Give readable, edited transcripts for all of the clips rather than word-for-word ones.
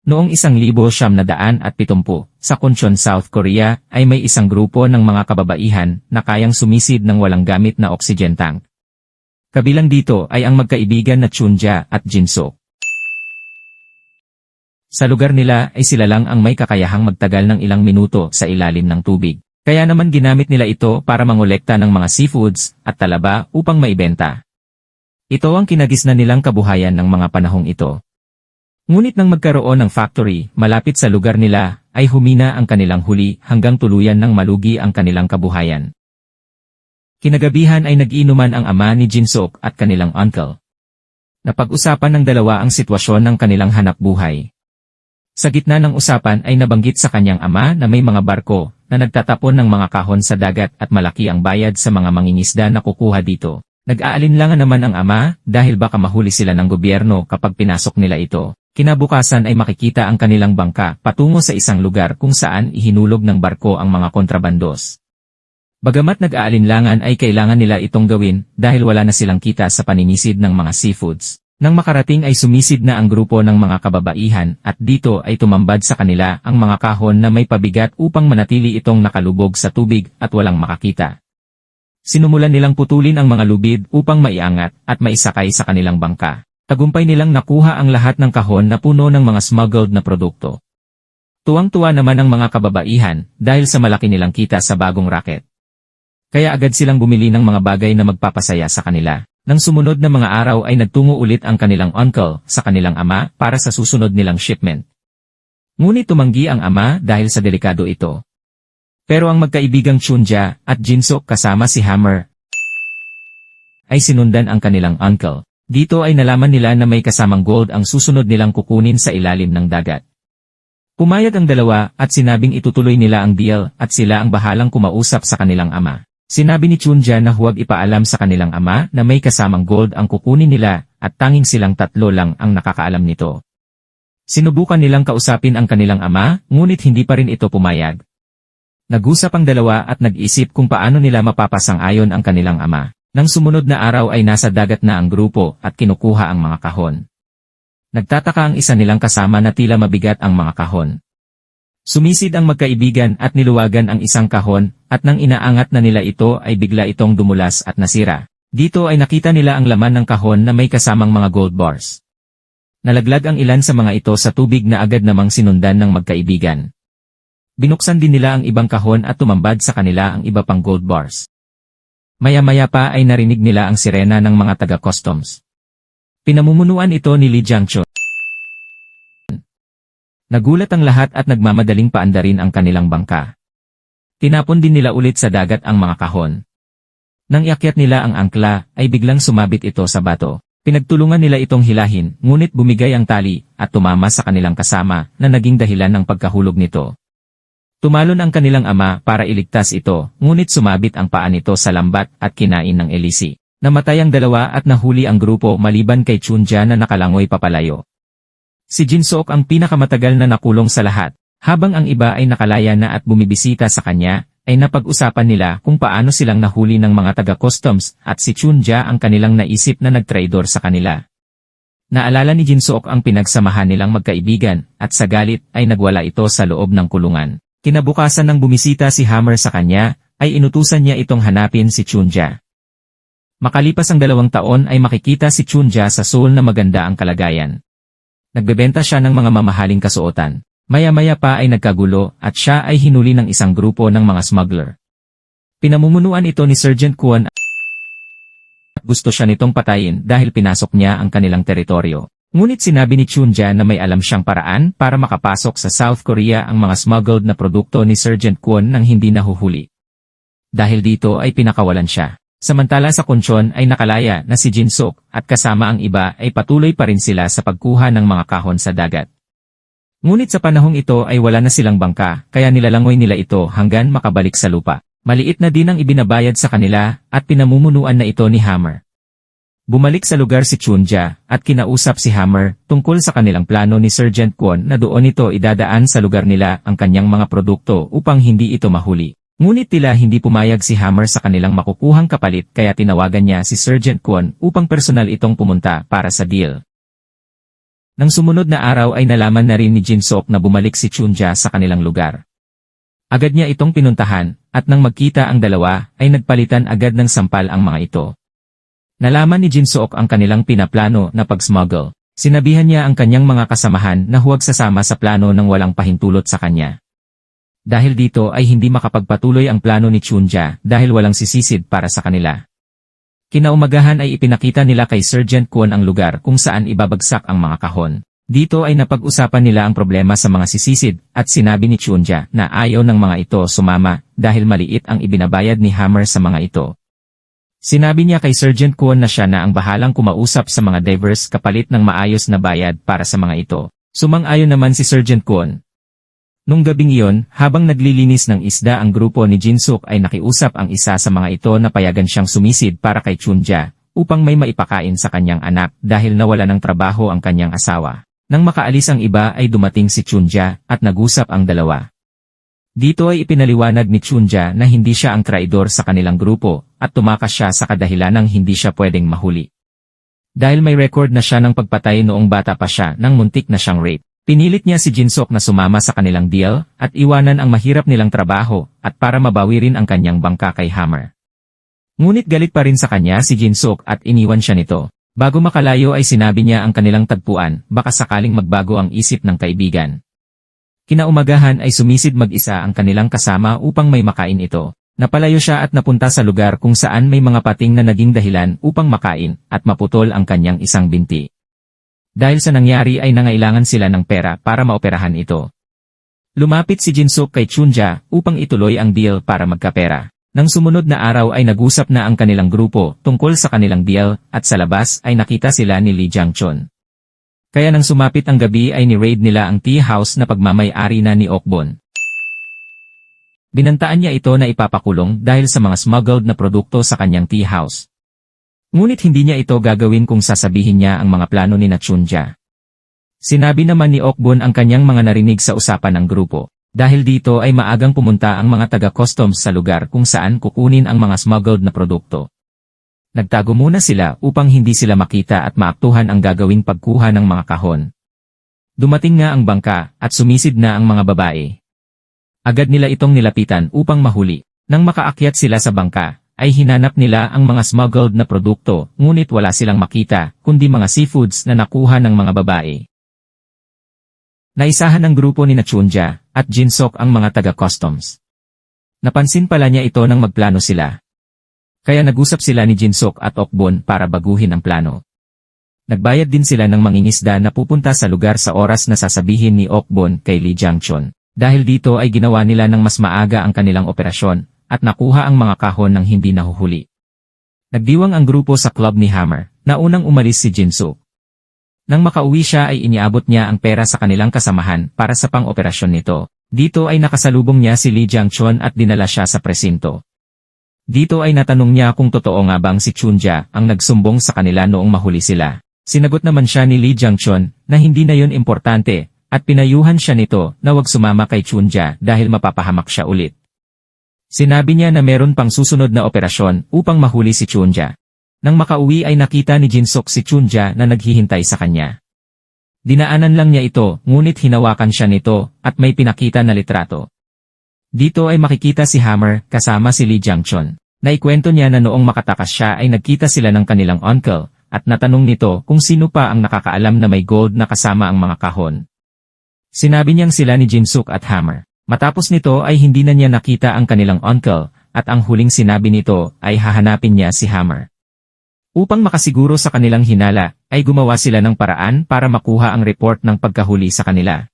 Noong 1970, sa Kunchon, South Korea, ay may isang grupo ng mga kababaihan na kayang sumisid ng walang gamit na oxygen tank. Kabilang dito ay ang magkaibigan na Chunja at Jinsuk. Sa lugar nila ay sila lang ang may kakayahang magtagal ng ilang minuto sa ilalim ng tubig. Kaya naman ginamit nila ito para mangolekta ng mga seafoods at talaba upang maibenta. Ito ang kinagisnan nilang kabuhayan ng mga panahong ito. Ngunit nang magkaroon ng factory malapit sa lugar nila, ay humina ang kanilang huli hanggang tuluyan ng malugi ang kanilang kabuhayan. Kinagabihan ay nag-inuman ang ama ni Jinsuk at kanilang uncle. Napag-usapan ng dalawa ang sitwasyon ng kanilang hanapbuhay. Sa gitna ng usapan ay nabanggit sa kanyang ama na may mga barko na nagtatapon ng mga kahon sa dagat at malaki ang bayad sa mga mangingisda na kukuha dito. Nag-aalinlangan naman ang ama dahil baka mahuli sila ng gobyerno kapag pinasok nila ito. Kinabukasan ay makikita ang kanilang bangka patungo sa isang lugar kung saan ihinulog ng barko ang mga kontrabandos. Bagamat nag-aalinlangan ay kailangan nila itong gawin dahil wala na silang kita sa paninisid ng mga seafoods. Nang makarating ay sumisid na ang grupo ng mga kababaihan at dito ay tumambad sa kanila ang mga kahon na may pabigat upang manatili itong nakalubog sa tubig at walang makakita. Sinumulan nilang putulin ang mga lubid upang maiangat at maisakay sa kanilang bangka. Tagumpay nilang nakuha ang lahat ng kahon na puno ng mga smuggled na produkto. Tuwang-tuwa naman ang mga kababaihan dahil sa malaki nilang kita sa bagong racket. Kaya agad silang bumili ng mga bagay na magpapasaya sa kanila. Nang sumunod na mga araw ay nagtungo ulit ang kanilang uncle sa kanilang ama para sa susunod nilang shipment. Ngunit tumanggi ang ama dahil sa delikado ito. Pero ang magkaibigang Chunja at Jinsuk kasama si Hammer ay sinundan ang kanilang uncle. Dito ay nalaman nila na may kasamang gold ang susunod nilang kukunin sa ilalim ng dagat. Pumayag ang dalawa at sinabing itutuloy nila ang deal at sila ang bahalang kumausap sa kanilang ama. Sinabi ni Chunja na huwag ipaalam sa kanilang ama na may kasamang gold ang kukunin nila at tanging silang tatlo lang ang nakakaalam nito. Sinubukan nilang kausapin ang kanilang ama, ngunit hindi pa rin ito pumayag. Nag-usap ang dalawa at nag-isip kung paano nila mapapasang-ayon ang kanilang ama. Nang sumunod na araw ay nasa dagat na ang grupo at kinukuha ang mga kahon. Nagtataka ang isa nilang kasama na tila mabigat ang mga kahon. Sumisid ang magkaibigan at niluwagan ang isang kahon at nang inaangat na nila ito ay bigla itong dumulas at nasira. Dito ay nakita nila ang laman ng kahon na may kasamang mga gold bars. Nalaglag ang ilan sa mga ito sa tubig na agad namang sinundan ng magkaibigan. Binuksan din nila ang ibang kahon at tumambad sa kanila ang iba pang gold bars. Maya-maya pa ay narinig nila ang sirena ng mga taga-customs. Pinamumunuan ito ni Lee Jiangchun. Nagulat ang lahat at nagmamadaling paandarin ang kanilang bangka. Tinapon din nila ulit sa dagat ang mga kahon. Nang iakyat nila ang angkla, ay biglang sumabit ito sa bato. Pinagtulungan nila itong hilahin, ngunit bumigay ang tali at tumama sa kanilang kasama na naging dahilan ng pagkahulog nito. Tumalon ang kanilang ama para iligtas ito, ngunit sumabit ang paa nito sa lambat at kinain ng elisi. Namatay ang dalawa at nahuli ang grupo maliban kay Chunja na nakalangoy papalayo. Si Jinsuk ang pinakamatagal na nakulong sa lahat, habang ang iba ay nakalaya na at bumibisita sa kanya, ay napag-usapan nila kung paano silang nahuli ng mga taga-customs at si Chunja ang kanilang naisip na nagtraidor sa kanila. Naalala ni Jinsuk ang pinagsamahan nilang magkaibigan at sa galit ay nagwala ito sa loob ng kulungan. Kinabukasan nang bumisita si Hammer sa kanya, ay inutusan niya itong hanapin si Chunja. Makalipas ang 2 taon ay makikita si Chunja sa Seoul na maganda ang kalagayan. Nagbebenta siya ng mga mamahaling kasuotan. Maya-maya pa ay nagkagulo at siya ay hinuli ng isang grupo ng mga smuggler. Pinamumunuan ito ni Sergeant Kwon at gusto siya nitong patayin dahil pinasok niya ang kanilang teritoryo. Ngunit sinabi ni Chunja na may alam siyang paraan para makapasok sa South Korea ang mga smuggled na produkto ni Sergeant Kwon nang hindi nahuhuli. Dahil dito ay pinakawalan siya. Samantala sa Kunchon ay nakalaya na si Jinsuk at kasama ang iba ay patuloy pa rin sila sa pagkuha ng mga kahon sa dagat. Ngunit sa panahong ito ay wala na silang bangka kaya nilalangoy nila ito hanggang makabalik sa lupa. Maliit na din ang ibinabayad sa kanila at pinamumunuan na ito ni Hammer. Bumalik sa lugar si Chunja at kinausap si Hammer tungkol sa kanilang plano ni Sergeant Kwon na doon ito idadaan sa lugar nila ang kanyang mga produkto upang hindi ito mahuli. Ngunit tila hindi pumayag si Hammer sa kanilang makukuhang kapalit kaya tinawagan niya si Sergeant Kwon upang personal itong pumunta para sa deal. Nang sumunod na araw ay nalaman na rin ni Jin-sok na bumalik si Chunja sa kanilang lugar. Agad niya itong pinuntahan, at nang magkita ang dalawa, ay nagpalitan agad ng sampal ang mga ito. Nalaman ni Jin-sok ang kanilang pinaplano na pag-smuggle. Sinabihan niya ang kanyang mga kasamahan na huwag sasama sa plano ng walang pahintulot sa kanya. Dahil dito ay hindi makapagpatuloy ang plano ni Chunja dahil walang sisisid para sa kanila. Kinaumagahan ay ipinakita nila kay Sergeant Kwon ang lugar kung saan ibabagsak ang mga kahon. Dito ay napag-usapan nila ang problema sa mga sisisid at sinabi ni Chunja na ayaw ng mga ito sumama dahil maliit ang ibinabayad ni Hammer sa mga ito. Sinabi niya kay Sergeant Kwon na siya na ang bahalang kumausap sa mga divers kapalit ng maayos na bayad para sa mga ito. Sumang-ayon naman si Sergeant Kwon. Nung gabing iyon, habang naglilinis ng isda ang grupo ni Jin-sok ay nakiusap ang isa sa mga ito na payagan siyang sumisid para kay Chunja, upang may maipakain sa kanyang anak dahil nawala ng trabaho ang kanyang asawa. Nang makaalis ang iba ay dumating si Chunja at nag-usap ang dalawa. Dito ay ipinaliwanag ni Chunja na hindi siya ang traidor sa kanilang grupo at tumakas siya sa kadahilanang hindi siya pwedeng mahuli. Dahil may record na siya ng pagpatay noong bata pa siya nang muntik na siyang rape. Pinilit niya si Jin-sok na sumama sa kanilang deal at iwanan ang mahirap nilang trabaho at para mabawi rin ang kanyang bangka kay Hammer. Ngunit galit pa rin sa kanya si Jin-sok at iniwan siya nito. Bago makalayo ay sinabi niya ang kanilang tagpuan, baka sakaling magbago ang isip ng kaibigan. Kinaumagahan ay sumisid mag-isa ang kanilang kasama upang may makain ito. Napalayo siya at napunta sa lugar kung saan may mga pating na naging dahilan upang makain at maputol ang kanyang isang binti. Dahil sa nangyari ay nangailangan sila ng pera para maoperahan ito. Lumapit si Jin-sok kay Chunja upang ituloy ang deal para magkapera. Nang sumunod na araw ay nag-usap na ang kanilang grupo tungkol sa kanilang deal at sa labas ay nakita sila ni Lee Jang-chon. Kaya nang sumapit ang gabi ay ni-raid nila ang tea house na pagmamay-ari na ni Okbon. Binantaan niya ito na ipapakulong dahil sa mga smuggled na produkto sa kanyang tea house. Ngunit hindi niya ito gagawin kung sasabihin niya ang mga plano ni Chunja. Sinabi naman ni Okbon ang kanyang mga narinig sa usapan ng grupo. Dahil dito ay maagang pumunta ang mga taga-customs sa lugar kung saan kukunin ang mga smuggled na produkto. Nagtago muna sila upang hindi sila makita at maaktuhan ang gagawing pagkuha ng mga kahon. Dumating nga ang bangka at sumisid na ang mga babae. Agad nila itong nilapitan upang mahuli. Nang makaakyat sila sa bangka, ay hinanap nila ang mga smuggled na produkto, ngunit wala silang makita, kundi mga seafoods na nakuha ng mga babae. Naisahan ng grupo ni Chunja at Jin-sok ang mga taga-customs. Napansin pala niya ito nang magplano sila. Kaya nag-usap sila ni Jin-sok at Okbon para baguhin ang plano. Nagbayad din sila ng mangingisda na pupunta sa lugar sa oras na sasabihin ni Okbon kay Lee Jang-chon. Dahil dito ay ginawa nila ng mas maaga ang kanilang operasyon, at nakuha ang mga kahon ng hindi nahuhuli. Nagdiwang ang grupo sa club ni Hammer, na unang umalis si Jin-sok. Nang makauwi siya ay iniabot niya ang pera sa kanilang kasamahan para sa pang-operasyon nito. Dito ay nakasalubong niya si Lee Jang-chon at dinala siya sa presinto. Dito ay natanong niya kung totoo nga bang si Chunja ang nagsumbong sa kanila noong mahuli sila. Sinagot naman siya ni Lee Jang-chon na hindi na yun importante at pinayuhan siya nito na wag sumama kay Chunja dahil mapapahamak siya ulit. Sinabi niya na meron pang susunod na operasyon upang mahuli si Chunja. Nang makauwi ay nakita ni Jin-sok si Chunja na naghihintay sa kanya. Dinaanan lang niya ito, ngunit hinawakan siya nito at may pinakita na litrato. Dito ay makikita si Hammer kasama si Lee Jang-chon. Naikwento niya na noong makatakas siya ay nagkita sila ng kanilang uncle at natanong nito kung sino pa ang nakakaalam na may gold na kasama ang mga kahon. Sinabi niyang sila ni Jin-sok at Hammer. Matapos nito ay hindi na niya nakita ang kanilang uncle, at ang huling sinabi nito ay hahanapin niya si Hammer. Upang makasiguro sa kanilang hinala, ay gumawa sila ng paraan para makuha ang report ng pagkahuli sa kanila.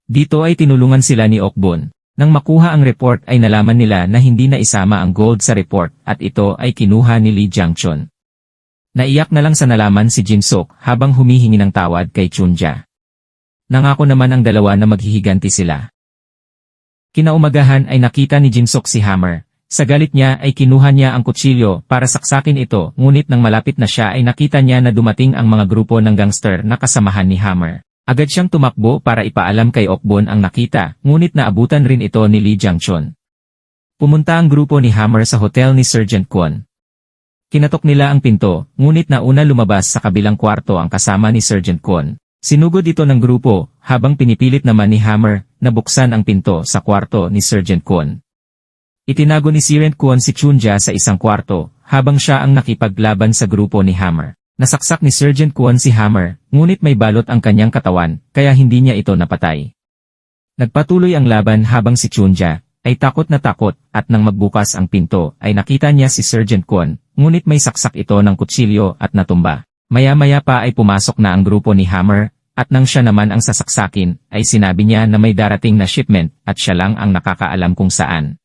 Dito ay tinulungan sila ni Okbon. Nang makuha ang report ay nalaman nila na hindi na isama ang gold sa report at ito ay kinuha ni Lee Jang-chon. Naiyak na lang sa nalaman si Jin-sok habang humihingi ng tawad kay Chunja. Nangako naman ang dalawa na maghihiganti sila. Kinaumagahan ay nakita ni Jin-sok si Hammer. Sa galit niya ay kinuha niya ang kutsilyo para saksakin ito, ngunit nang malapit na siya ay nakita niya na dumating ang mga grupo ng gangster na kasamahan ni Hammer. Agad siyang tumakbo para ipaalam kay Okbon ang nakita, ngunit naabutan rin ito ni Lee Jang-chon. Pumunta ang grupo ni Hammer sa hotel ni Sergeant Kwon. Kinatok nila ang pinto, ngunit nauna lumabas sa kabilang kwarto ang kasama ni Sergeant Kwon. Sinugod ito ng grupo, habang pinipilit naman ni Hammer na buksan ang pinto sa kwarto ni Sergeant Kwon. Itinago ni Sergeant Kwon si Chunja sa isang kwarto, habang siya ang nakipaglaban sa grupo ni Hammer. Nasaksak ni Sergeant Kwon si Hammer, ngunit may balot ang kanyang katawan, kaya hindi niya ito napatay. Nagpatuloy ang laban habang si Chunja ay takot at nang magbukas ang pinto ay nakita niya si Sergeant Kwon, ngunit may saksak ito ng kutsilyo at natumba. Maya-maya pa ay pumasok na ang grupo ni Hammer, at nang siya naman ang sasaksakin, ay sinabi niya na may darating na shipment at siya lang ang nakakaalam kung saan.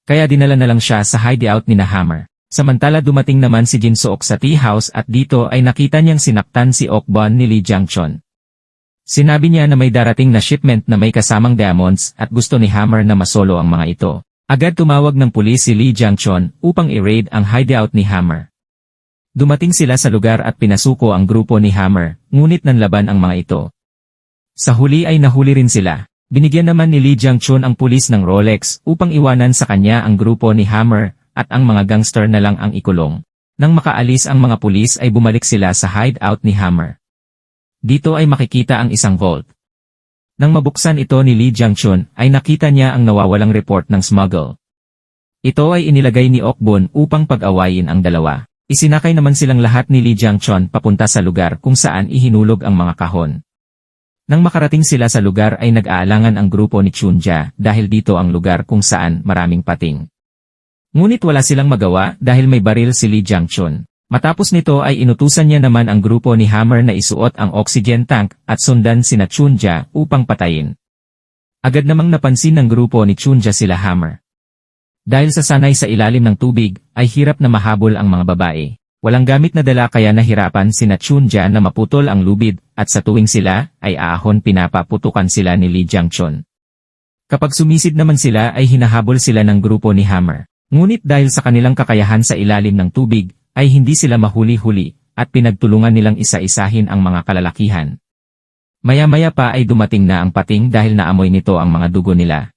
Kaya dinala na lang siya sa hideout ni Hammer. Samantala dumating naman si Jin Sook sa tea house at dito ay nakita niyang sinaktan si Okbon ni Lee Jang-chon. Sinabi niya na may darating na shipment na may kasamang diamonds at gusto ni Hammer na masolo ang mga ito. Agad tumawag ng pulis si Lee Jang-chon upang i-raid ang hideout ni Hammer. Dumating sila sa lugar at pinasuko ang grupo ni Hammer, ngunit nanlaban ang mga ito. Sa huli ay nahuli rin sila. Binigyan naman ni Lee Jang-chon ang pulis ng Rolex upang iwanan sa kanya ang grupo ni Hammer at ang mga gangster na lang ang ikulong. Nang makaalis ang mga pulis ay bumalik sila sa hideout ni Hammer. Dito ay makikita ang isang vault. Nang mabuksan ito ni Lee Jang-chon ay nakita niya ang nawawalang report ng smuggle. Ito ay inilagay ni Okbon upang pag-awayin ang dalawa. Isinakay naman silang lahat ni Lee Jang-chon papunta sa lugar kung saan ihinulog ang mga kahon. Nang makarating sila sa lugar ay nag-aalangan ang grupo ni Chunja dahil dito ang lugar kung saan maraming pating. Ngunit wala silang magawa dahil may baril si Lee Jang-chon. Matapos nito ay inutusan niya naman ang grupo ni Hammer na isuot ang oxygen tank at sundan sina Chunja upang patayin. Agad namang napansin ng grupo ni Chunja sila Hammer. Dahil sa sanay sa ilalim ng tubig, ay hirap na mahabol ang mga babae. Walang gamit na dala kaya nahirapan sina Chunja na maputol ang lubid, at sa tuwing sila, ay aahon pinapaputukan sila ni Lee Jang-chon. Kapag sumisid naman sila ay hinahabol sila ng grupo ni Hammer. Ngunit dahil sa kanilang kakayahan sa ilalim ng tubig, ay hindi sila mahuli-huli, at pinagtulungan nilang isa-isahin ang mga kalalakihan. Maya-maya pa ay dumating na ang pating dahil naamoy nito ang mga dugo nila.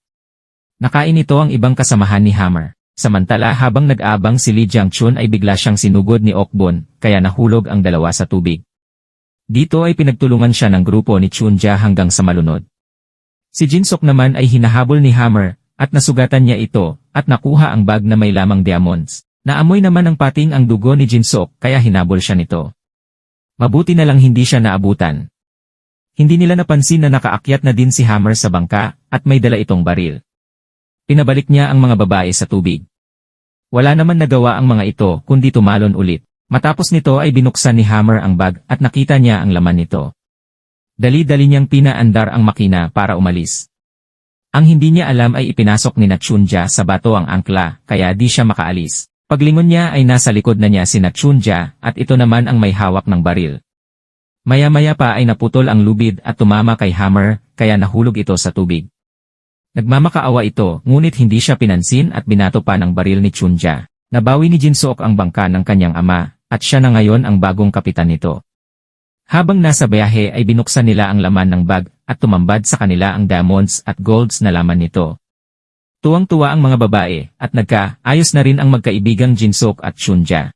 Nakain ito ang ibang kasamahan ni Hammer. Samantala habang nag-aabang si Lee Jang-chon ay bigla siyang sinugod ni Okbon, kaya nahulog ang dalawa sa tubig. Dito ay pinagtulungan siya ng grupo ni Chunja hanggang sa malunod. Si Jin Sook naman ay hinahabol ni Hammer, at nasugatan niya ito, at nakuha ang bag na may lamang diamonds. Naamoy naman ng pating ang dugo ni Jin Sook kaya hinabol siya nito. Mabuti na lang hindi siya naabutan. Hindi nila napansin na nakaakyat na din si Hammer sa bangka, at may dala itong baril. Pinabalik niya ang mga babae sa tubig. Wala naman nagawa ang mga ito kundi tumalon ulit. Matapos nito ay binuksan ni Hammer ang bag at nakita niya ang laman nito. Dali-dali niyang pinaandar ang makina para umalis. Ang hindi niya alam ay ipinasok ni Chunja sa bato ang angkla kaya di siya makaalis. Paglingon niya ay nasa likod na niya si Chunja at ito naman ang may hawak ng baril. Maya-maya pa ay naputol ang lubid at tumama kay Hammer kaya nahulog ito sa tubig. Nagmamakaawa ito, ngunit hindi siya pinansin at binato pa ng baril ni Chunja. Nabawi ni Jin Sook ang bangka ng kanyang ama, at siya na ngayon ang bagong kapitan nito. Habang nasa biyahe ay binuksan nila ang laman ng bag, at tumambad sa kanila ang diamonds at golds na laman nito. Tuwang-tuwa ang mga babae, at nagka-ayos na rin ang magkaibigang Jin Sook at Chunja.